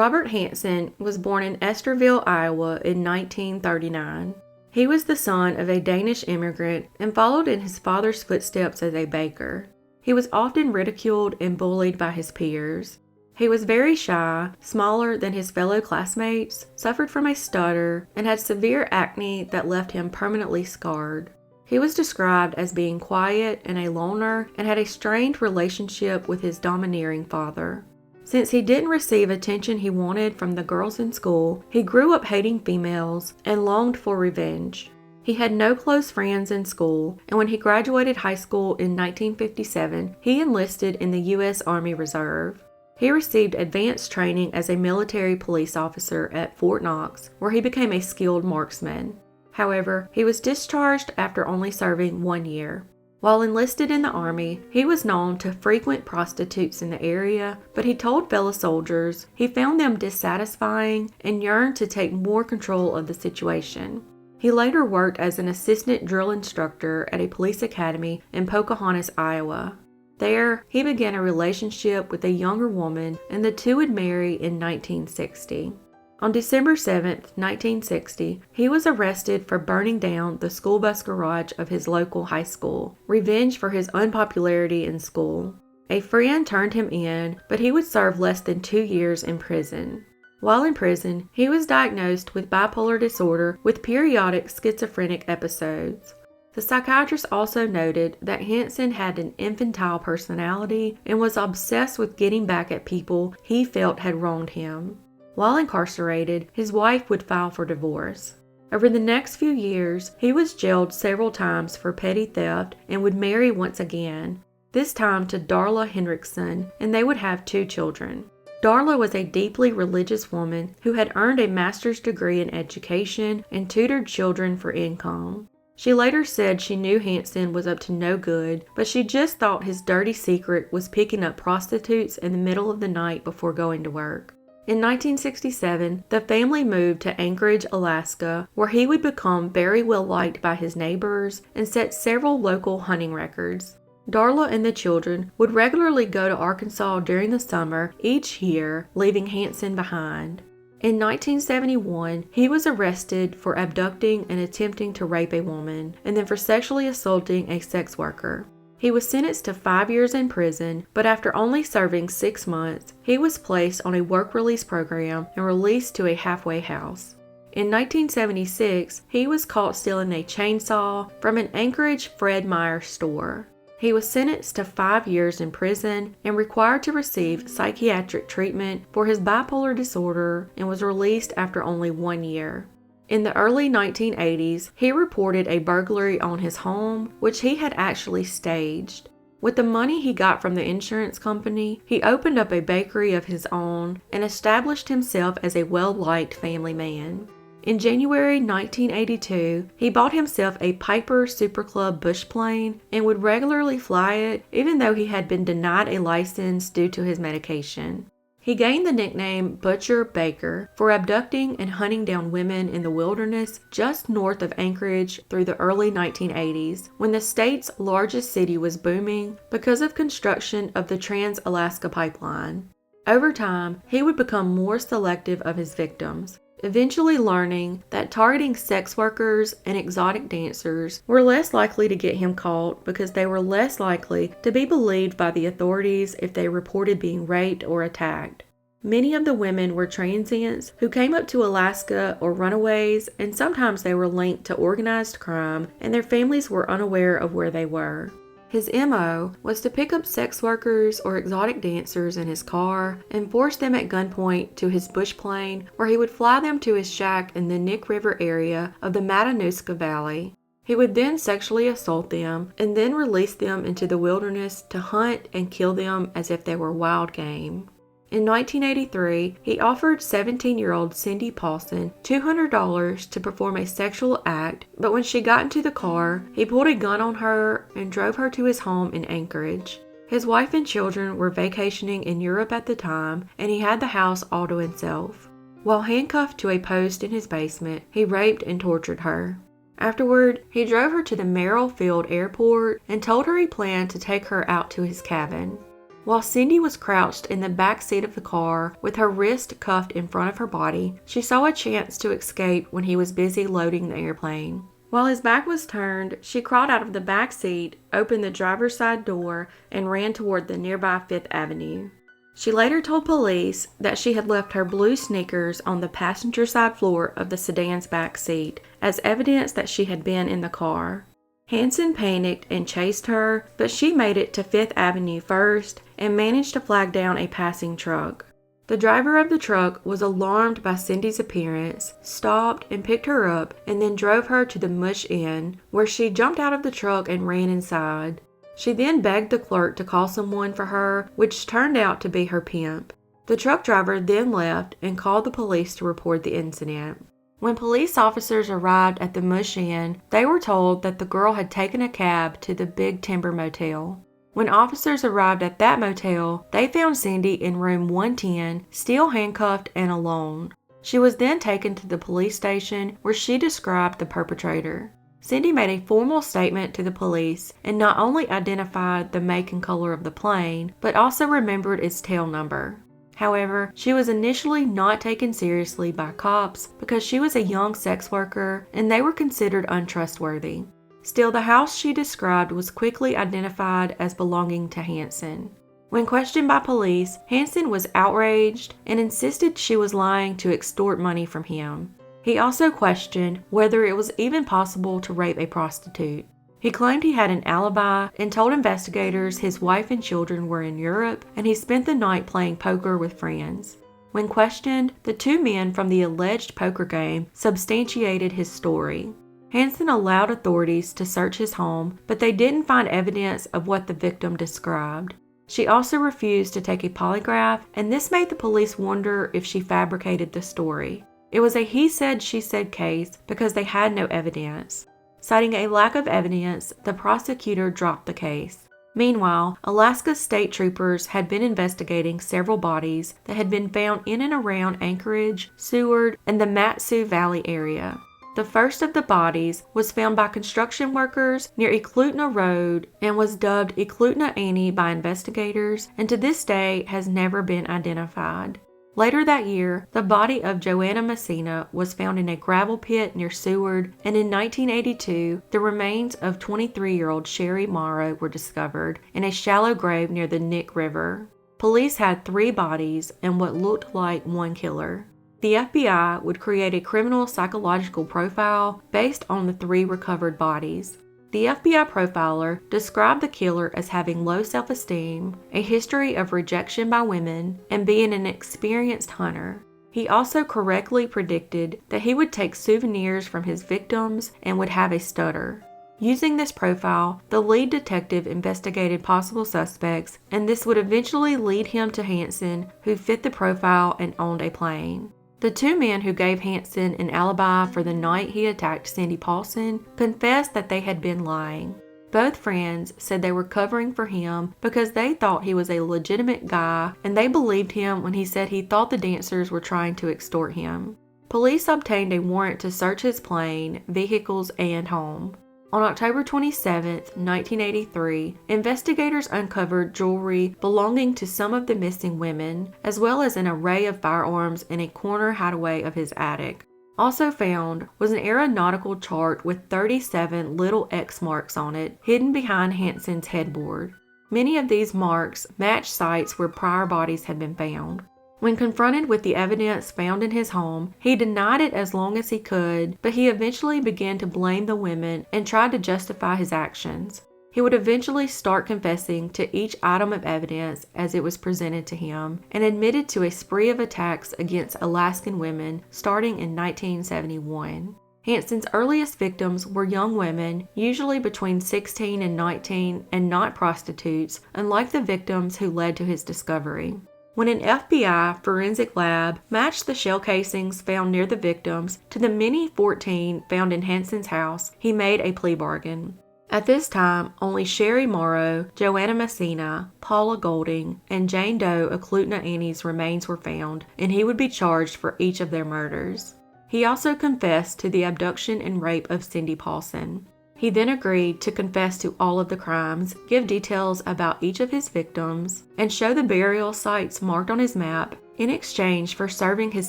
Robert Hansen was born in Esterville, Iowa in 1939. He was the son of a Danish immigrant and followed in his father's footsteps as a baker. He was often ridiculed and bullied by his peers. He was very shy, smaller than his fellow classmates, suffered from a stutter, and had severe acne that left him permanently scarred. He was described as being quiet and a loner and had a strained relationship with his domineering father. Since he didn't receive attention he wanted from the girls in school, he grew up hating females and longed for revenge. He had no close friends in school, and when he graduated high school in 1957, he enlisted in the U.S. Army Reserve. He received advanced training as a military police officer at Fort Knox, where he became a skilled marksman. However, he was discharged after only serving 1 year. While enlisted in the Army, he was known to frequent prostitutes in the area, but he told fellow soldiers he found them dissatisfying and yearned to take more control of the situation. He later worked as an assistant drill instructor at a police academy in Pocahontas, Iowa. There, he began a relationship with a younger woman, and the two would marry in 1960. On December 7, 1960, he was arrested for burning down the school bus garage of his local high school, revenge for his unpopularity in school. A friend turned him in, but he would serve less than 2 years in prison. While in prison, he was diagnosed with bipolar disorder with periodic schizophrenic episodes. The psychiatrist also noted that Hansen had an infantile personality and was obsessed with getting back at people he felt had wronged him. While incarcerated, his wife would file for divorce. Over the next few years, he was jailed several times for petty theft and would marry once again, this time to Darla Henriksen, and they would have 2 children. Darla was a deeply religious woman who had earned a master's degree in education and tutored children for income. She later said she knew Hansen was up to no good, but she just thought his dirty secret was picking up prostitutes in the middle of the night before going to work. In 1967, the family moved to Anchorage, Alaska, where he would become very well liked by his neighbors and set several local hunting records. Darla and the children would regularly go to Arkansas during the summer each year, leaving Hansen behind. In 1971, he was arrested for abducting and attempting to rape a woman, and then for sexually assaulting a sex worker. He was sentenced to 5 years in prison, but after only serving 6 months, he was placed on a work release program and released to a halfway house. In 1976, he was caught stealing a chainsaw from an Anchorage Fred Meyer store. He was sentenced to 5 years in prison and required to receive psychiatric treatment for his bipolar disorder and was released after only 1 year. In the early 1980s, he reported a burglary on his home, which he had actually staged. With the money he got from the insurance company, he opened up a bakery of his own and established himself as a well-liked family man. In January 1982, he bought himself a Piper Super Club bush plane and would regularly fly it, even though he had been denied a license due to his medication. He gained the nickname Butcher Baker for abducting and hunting down women in the wilderness just north of Anchorage through the early 1980s, when the state's largest city was booming because of construction of the Trans-Alaska Pipeline. Over time, he would become more selective of his victims, eventually learning that targeting sex workers and exotic dancers were less likely to get him caught because they were less likely to be believed by the authorities if they reported being raped or attacked. Many of the women were transients who came up to Alaska or runaways, and sometimes they were linked to organized crime and their families were unaware of where they were. His MO was to pick up sex workers or exotic dancers in his car and force them at gunpoint to his bush plane, where he would fly them to his shack in the Nick River area of the Matanuska Valley. He would then sexually assault them and then release them into the wilderness to hunt and kill them as if they were wild game. In 1983, he offered 17-year-old Cindy Paulson $200 to perform a sexual act, but when she got into the car, he pulled a gun on her and drove her to his home in Anchorage. His wife and children were vacationing in Europe at the time, and he had the house all to himself. While handcuffed to a post in his basement, he raped and tortured her. Afterward, he drove her to the Merrill Field Airport and told her he planned to take her out to his cabin. While Cindy was crouched in the back seat of the car with her wrist cuffed in front of her body, she saw a chance to escape when he was busy loading the airplane. While his back was turned, she crawled out of the back seat, opened the driver's side door, and ran toward the nearby Fifth Avenue. She later told police that she had left her blue sneakers on the passenger side floor of the sedan's back seat, as evidence that she had been in the car. Hansen panicked and chased her, but she made it to Fifth Avenue first and managed to flag down a passing truck. The driver of the truck was alarmed by Cindy's appearance, stopped and picked her up, and then drove her to the Mush Inn, where she jumped out of the truck and ran inside. She then begged the clerk to call someone for her, which turned out to be her pimp. The truck driver then left and called the police to report the incident. When police officers arrived at the Mush Inn, they were told that the girl had taken a cab to the Big Timber Motel. When officers arrived at that motel, they found Cindy in room 110, still handcuffed and alone. She was then taken to the police station where she described the perpetrator. Cindy made a formal statement to the police and not only identified the make and color of the plane, but also remembered its tail number. However, she was initially not taken seriously by cops because she was a young sex worker and they were considered untrustworthy. Still, the house she described was quickly identified as belonging to Hansen. When questioned by police, Hansen was outraged and insisted she was lying to extort money from him. He also questioned whether it was even possible to rape a prostitute. He claimed he had an alibi and told investigators his wife and children were in Europe and he spent the night playing poker with friends. When questioned, the two men from the alleged poker game substantiated his story. Hansen allowed authorities to search his home, but they didn't find evidence of what the victim described. She also refused to take a polygraph, and this made the police wonder if she fabricated the story. It was a he said, she said case because they had no evidence. Citing a lack of evidence, the prosecutor dropped the case. Meanwhile, Alaska state troopers had been investigating several bodies that had been found in and around Anchorage, Seward, and the Mat-Su Valley area. The first of the bodies was found by construction workers near Eklutna Road and was dubbed Eklutna Annie by investigators, and to this day has never been identified. Later that year, the body of Joanna Messina was found in a gravel pit near Seward, and in 1982, the remains of 23-year-old Sherry Morrow were discovered in a shallow grave near the Nick River. Police had 3 bodies and what looked like one killer. The FBI would create a criminal psychological profile based on the 3 recovered bodies. The FBI profiler described the killer as having low self-esteem, a history of rejection by women, and being an experienced hunter. He also correctly predicted that he would take souvenirs from his victims and would have a stutter. Using this profile, the lead detective investigated possible suspects, and this would eventually lead him to Hansen, who fit the profile and owned a plane. The 2 men who gave Hansen an alibi for the night he attacked Cindy Paulson confessed that they had been lying. Both friends said they were covering for him because they thought he was a legitimate guy and they believed him when he said he thought the dancers were trying to extort him. Police obtained a warrant to search his plane, vehicles, and home. On October 27, 1983, investigators uncovered jewelry belonging to some of the missing women, as well as an array of firearms in a corner hideaway of his attic. Also found was an aeronautical chart with 37 little X marks on it, hidden behind Hansen's headboard. Many of these marks matched sites where prior bodies had been found. When confronted with the evidence found in his home, he denied it as long as he could, but he eventually began to blame the women and tried to justify his actions. He would eventually start confessing to each item of evidence as it was presented to him, and admitted to a spree of attacks against Alaskan women starting in 1971. Hansen's earliest victims were young women, usually between 16 and 19, and not prostitutes, unlike the victims who led to his discovery. When an FBI forensic lab matched the shell casings found near the victims to the mini 14 found in Hansen's house, he made a plea bargain. At this time, only Sherry Morrow, Joanna Messina, Paula Golding, and Jane Doe Eklutna Annie's remains were found, and he would be charged for each of their murders. He also confessed to the abduction and rape of Cindy Paulson. He then agreed to confess to all of the crimes, give details about each of his victims, and show the burial sites marked on his map in exchange for serving his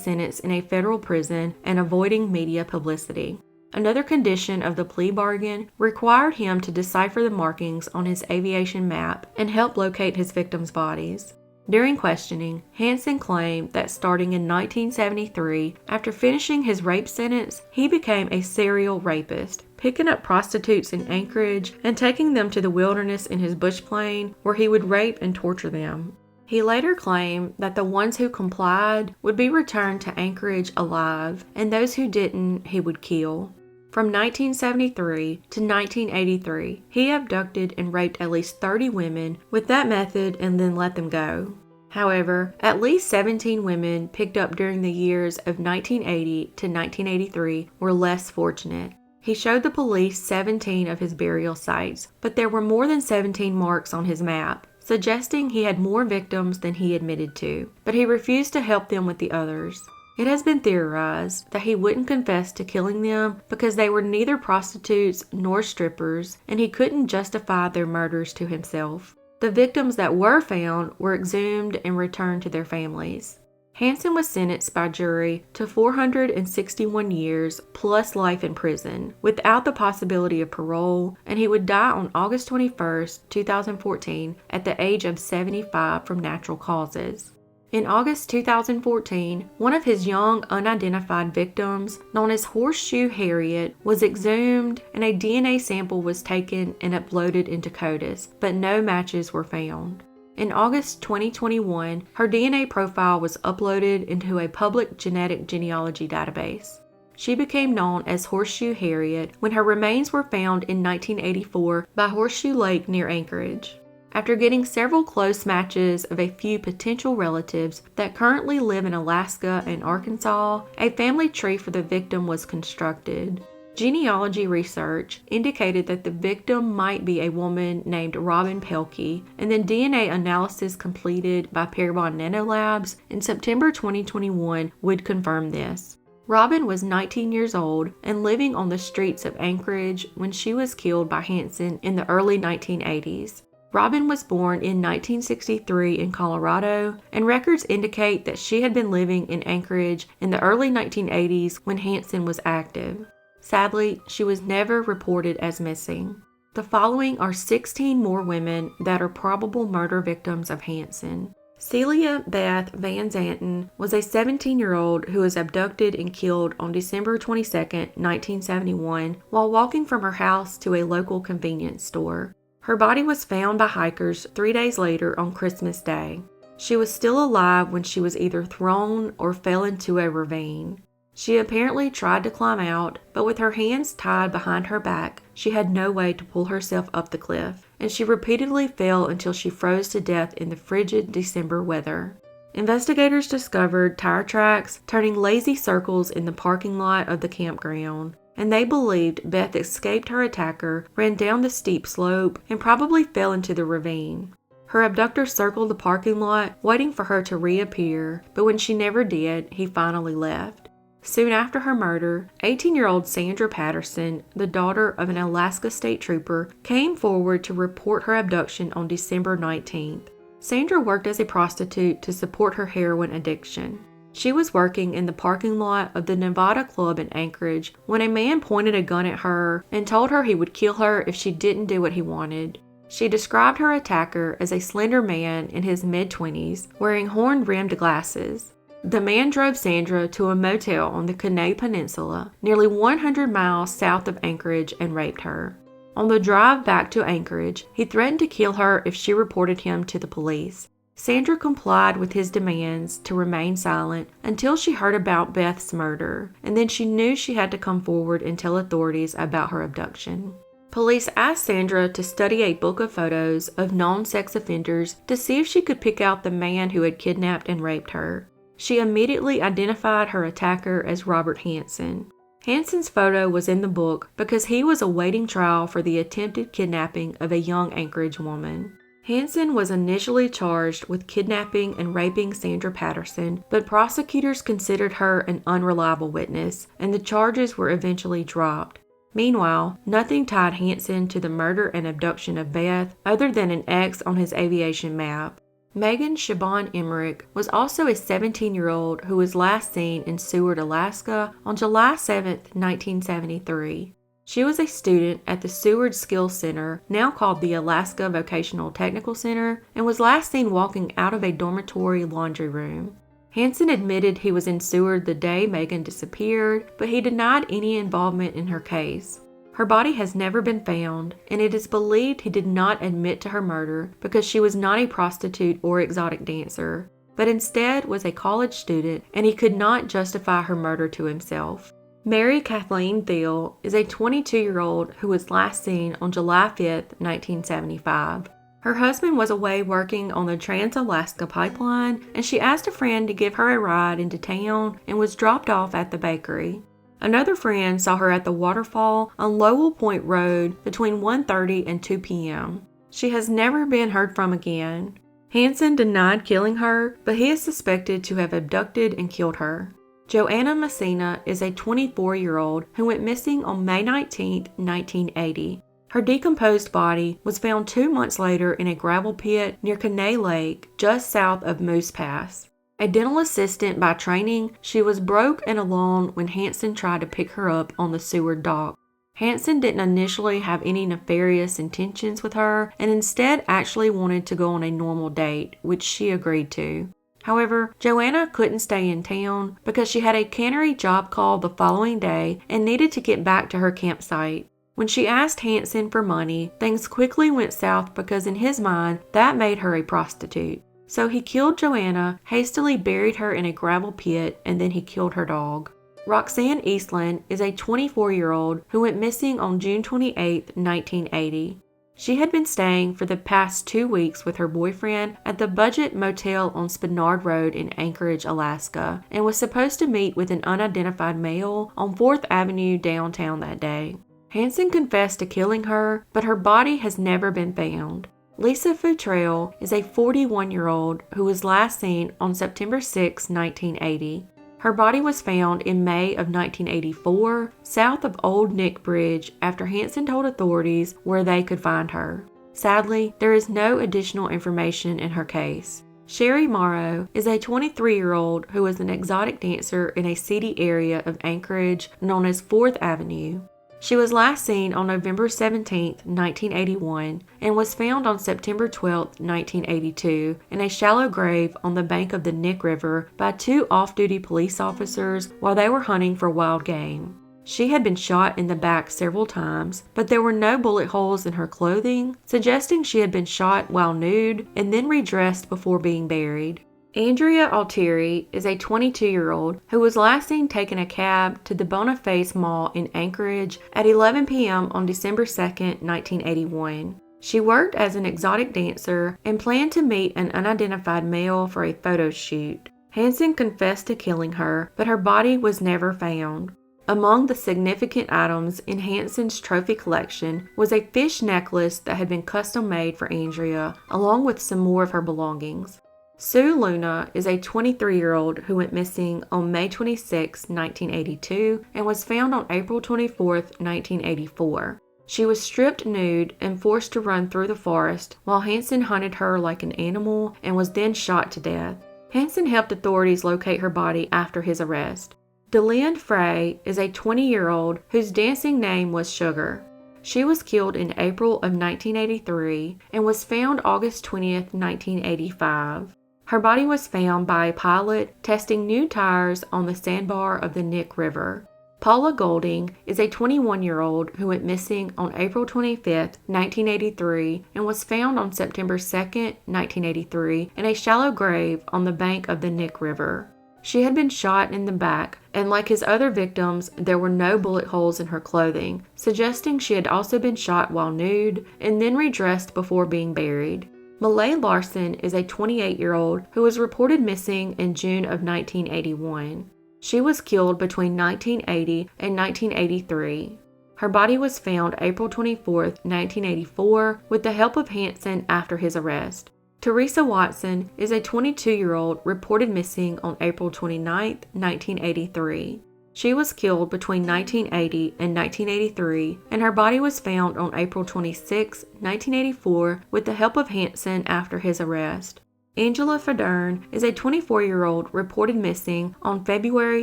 sentence in a federal prison and avoiding media publicity. Another condition of the plea bargain required him to decipher the markings on his aviation map and help locate his victims' bodies. During questioning, Hansen claimed that starting in 1973, after finishing his rape sentence, he became a serial rapist, picking up prostitutes in Anchorage and taking them to the wilderness in his bush plane where he would rape and torture them. He later claimed that the ones who complied would be returned to Anchorage alive, and those who didn't, he would kill. From 1973 to 1983, he abducted and raped at least 30 women with that method and then let them go. However, at least 17 women picked up during the years of 1980 to 1983 were less fortunate. He showed the police 17 of his burial sites, but there were more than 17 marks on his map, suggesting he had more victims than he admitted to, but he refused to help them with the others. It has been theorized that he wouldn't confess to killing them because they were neither prostitutes nor strippers, and he couldn't justify their murders to himself. The victims that were found were exhumed and returned to their families. Hansen was sentenced by jury to 461 years plus life in prison, without the possibility of parole, and he would die on August 21, 2014, at the age of 75 from natural causes. In August 2014, one of his young unidentified victims, known as Horseshoe Harriet, was exhumed and a DNA sample was taken and uploaded into CODIS, but no matches were found. In August 2021, her DNA profile was uploaded into a public genetic genealogy database. She became known as Horseshoe Harriet when her remains were found in 1984 by Horseshoe Lake near Anchorage. After getting several close matches of a few potential relatives that currently live in Alaska and Arkansas, a family tree for the victim was constructed. Genealogy research indicated that the victim might be a woman named Robin Pelkey, and then DNA analysis completed by Parabon Nanolabs in September 2021 would confirm this. Robin was 19 years old and living on the streets of Anchorage when she was killed by Hansen in the early 1980s. Robin was born in 1963 in Colorado, and records indicate that she had been living in Anchorage in the early 1980s when Hansen was active. Sadly, she was never reported as missing. The following are 16 more women that are probable murder victims of Hansen. Celia Beth Van Zanten was a 17-year-old who was abducted and killed on December 22, 1971, while walking from her house to a local convenience store. Her body was found by hikers 3 days later on Christmas Day. She was still alive when she was either thrown or fell into a ravine. She apparently tried to climb out, but with her hands tied behind her back, she had no way to pull herself up the cliff, and she repeatedly fell until she froze to death in the frigid December weather. Investigators discovered tire tracks turning lazy circles in the parking lot of the campground, and they believed Beth escaped her attacker, ran down the steep slope, and probably fell into the ravine. Her abductor circled the parking lot, waiting for her to reappear, but when she never did, he finally left. Soon after her murder, 18-year-old Sandra Patterson, the daughter of an Alaska state trooper, came forward to report her abduction on December 19th. Sandra worked as a prostitute to support her heroin addiction. She was working in the parking lot of the Nevada Club in Anchorage when a man pointed a gun at her and told her he would kill her if she didn't do what he wanted. She described her attacker as a slender man in his mid-20s, wearing horn-rimmed glasses. The man drove Sandra to a motel on the Kenai Peninsula, nearly 100 miles south of Anchorage, and raped her. On the drive back to Anchorage, he threatened to kill her if she reported him to the police. Sandra complied with his demands to remain silent until she heard about Beth's murder, and then she knew she had to come forward and tell authorities about her abduction. Police asked Sandra to study a book of photos of known sex offenders to see if she could pick out the man who had kidnapped and raped her. She immediately identified her attacker as Robert Hansen. Hansen's photo was in the book because he was awaiting trial for the attempted kidnapping of a young Anchorage woman. Hansen was initially charged with kidnapping and raping Sandra Patterson, but prosecutors considered her an unreliable witness, and the charges were eventually dropped. Meanwhile, nothing tied Hansen to the murder and abduction of Beth other than an X on his aviation map. Megan Siobhan Emmerich was also a 17-year-old who was last seen in Seward, Alaska on July 7, 1973. She was a student at the Seward Skills Center, now called the Alaska Vocational Technical Center, and was last seen walking out of a dormitory laundry room. Hansen admitted he was in Seward the day Megan disappeared, but he denied any involvement in her case. Her body has never been found, and it is believed he did not admit to her murder because she was not a prostitute or exotic dancer, but instead was a college student, and he could not justify her murder to himself. Mary Kathleen Thiel is a 22-year-old who was last seen on July 5, 1975. Her husband was away working on the Trans-Alaska Pipeline, and she asked a friend to give her a ride into town and was dropped off at the bakery. Another friend saw her at the waterfall on Lowell Point Road between 1:30 and 2 p.m. She has never been heard from again. Hansen denied killing her, but he is suspected to have abducted and killed her. Joanna Messina is a 24-year-old who went missing on May 19, 1980. Her decomposed body was found 2 months later in a gravel pit near Kenai Lake, just south of Moose Pass. A dental assistant by training, she was broke and alone when Hansen tried to pick her up on the Seward dock. Hansen didn't initially have any nefarious intentions with her and instead actually wanted to go on a normal date, which she agreed to. However, Joanna couldn't stay in town because she had a cannery job call the following day and needed to get back to her campsite. When she asked Hansen for money, things quickly went south because in his mind, that made her a prostitute. So he killed Joanna, hastily buried her in a gravel pit, and then he killed her dog. Roxanne Eastland is a 24-year-old who went missing on June 28, 1980. She had been staying for the past 2 weeks with her boyfriend at the Budget Motel on Spenard Road in Anchorage, Alaska, and was supposed to meet with an unidentified male on 4th Avenue downtown that day. Hansen confessed to killing her, but her body has never been found. Lisa Futrell is a 41-year-old who was last seen on September 6, 1980. Her body was found in May of 1984, south of Old Nick Bridge, after Hansen told authorities where they could find her. Sadly, there is no additional information in her case. Sherry Morrow is a 23-year-old who is an exotic dancer in a seedy area of Anchorage known as 4th Avenue. She was last seen on November 17, 1981, and was found on September 12, 1982, in a shallow grave on the bank of the Nick River by 2 off-duty police officers while they were hunting for wild game. She had been shot in the back several times, but there were no bullet holes in her clothing, suggesting she had been shot while nude and then redressed before being buried. Andrea Altieri is a 22-year-old who was last seen taking a cab to the Boniface Mall in Anchorage at 11 p.m. on December 2, 1981. She worked as an exotic dancer and planned to meet an unidentified male for a photo shoot. Hansen confessed to killing her, but her body was never found. Among the significant items in Hansen's trophy collection was a fish necklace that had been custom made for Andrea, along with some more of her belongings. Sue Luna is a 23-year-old who went missing on May 26, 1982, and was found on April 24, 1984. She was stripped nude and forced to run through the forest while Hansen hunted her like an animal and was then shot to death. Hansen helped authorities locate her body after his arrest. DeLynn Frey is a 20-year-old whose dancing name was Sugar. She was killed in April of 1983 and was found August 20, 1985. Her body was found by a pilot testing new tires on the sandbar of the Nick River. Paula Golding is a 21-year-old who went missing on April 25, 1983, and was found on September 2, 1983, in a shallow grave on the bank of the Nick River. She had been shot in the back, and like his other victims, there were no bullet holes in her clothing, suggesting she had also been shot while nude and then redressed before being buried. Malay Larson is a 28-year-old who was reported missing in June of 1981. She was killed between 1980 and 1983. Her body was found April 24, 1984, with the help of Hansen after his arrest. Teresa Watson is a 22-year-old reported missing on April 29, 1983. She was killed between 1980 and 1983, and her body was found on April 26, 1984, with the help of Hansen after his arrest. Angela Federn is a 24-year-old reported missing on February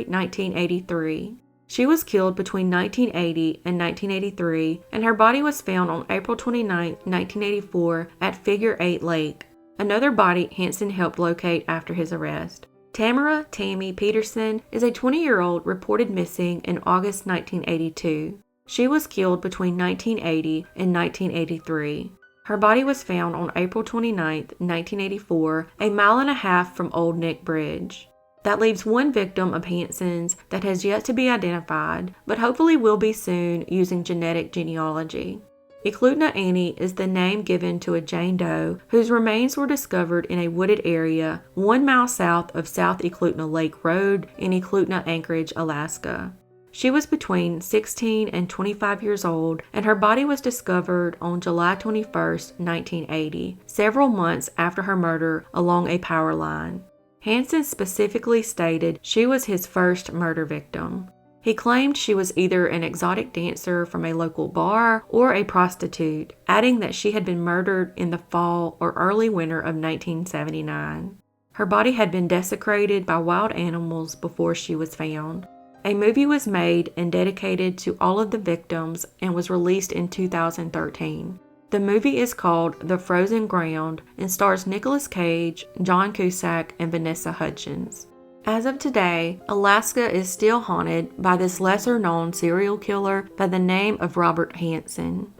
1983. She was killed between 1980 and 1983, and her body was found on April 29, 1984, at Figure 8 Lake. Another body Hansen helped locate after his arrest. Tamara Tammy Peterson is a 20-year-old reported missing in August 1982. She was killed between 1980 and 1983. Her body was found on April 29, 1984, a mile and a half from Old Neck Bridge. That leaves one victim of Hansen's that has yet to be identified, but hopefully will be soon using genetic genealogy. Eklutna Annie is the name given to a Jane Doe whose remains were discovered in a wooded area 1 mile south of South Eklutna Lake Road in Eklutna Anchorage, Alaska. She was between 16 and 25 years old, and her body was discovered on July 21, 1980, several months after her murder along a power line. Hansen specifically stated she was his first murder victim. He claimed she was either an exotic dancer from a local bar or a prostitute, adding that she had been murdered in the fall or early winter of 1979. Her body had been desecrated by wild animals before she was found. A movie was made and dedicated to all of the victims and was released in 2013. The movie is called The Frozen Ground and stars Nicolas Cage, John Cusack, and Vanessa Hudgens. As of today, Alaska is still haunted by this lesser-known serial killer by the name of Robert Hansen.